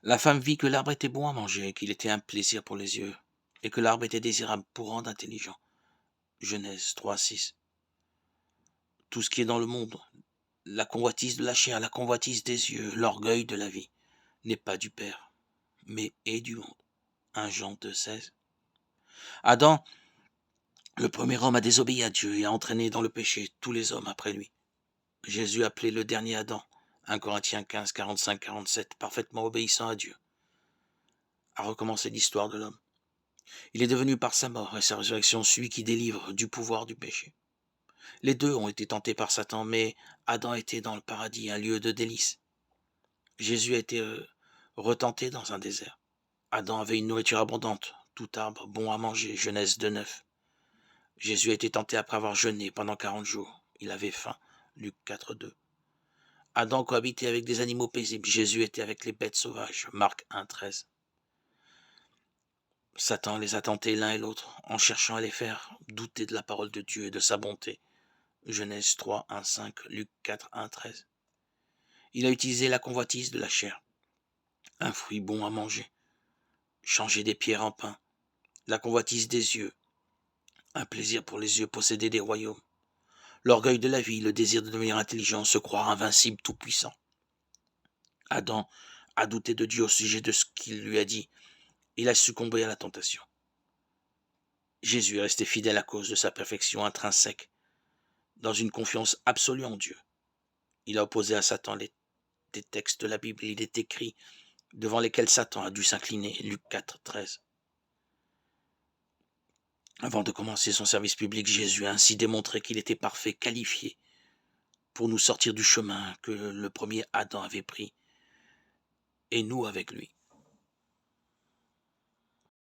La femme vit que l'arbre était bon à manger, qu'il était un plaisir pour les yeux, et que l'arbre était désirable pour rendre intelligent. Genèse 3:6. Tout ce qui est dans le monde, la convoitise de la chair, la convoitise des yeux, l'orgueil de la vie, n'est pas du Père, mais est du monde. 1 Jean 2:16. Adam, le premier homme, a désobéi à Dieu et a entraîné dans le péché tous les hommes après lui. Jésus, appelé le dernier Adam, 1 Corinthiens 15, 45, 47, parfaitement obéissant à Dieu, a recommencé l'histoire de l'homme. Il est devenu par sa mort et sa résurrection celui qui délivre du pouvoir du péché. Les deux ont été tentés par Satan, mais Adam était dans le paradis, un lieu de délices. Jésus a été retenté dans un désert. Adam avait une nourriture abondante, tout arbre bon à manger, Genèse 2:9. Jésus a été tenté après avoir jeûné pendant 40 jours. Il avait faim, Luc 4:2. Adam cohabitait avec des animaux paisibles. Jésus était avec les bêtes sauvages, Marc 1:13. Satan les a tentés l'un et l'autre en cherchant à les faire douter de la parole de Dieu et de sa bonté. Genèse 3, 1, 5, Luc 4, 1, 13. Il a utilisé la convoitise de la chair, un fruit bon à manger, changer des pierres en pain, la convoitise des yeux, un plaisir pour les yeux, posséder des royaumes, l'orgueil de la vie, le désir de devenir intelligent, se croire invincible, tout-puissant. Adam a douté de Dieu au sujet de ce qu'il lui a dit. Il a succombé à la tentation. Jésus est resté fidèle à cause de sa perfection intrinsèque, dans une confiance absolue en Dieu. Il a opposé à Satan des textes de la Bible. Il est écrit devant lesquels Satan a dû s'incliner, Luc 4, 13. Avant de commencer son service public, Jésus a ainsi démontré qu'il était parfait, qualifié pour nous sortir du chemin que le premier Adam avait pris, et nous avec lui.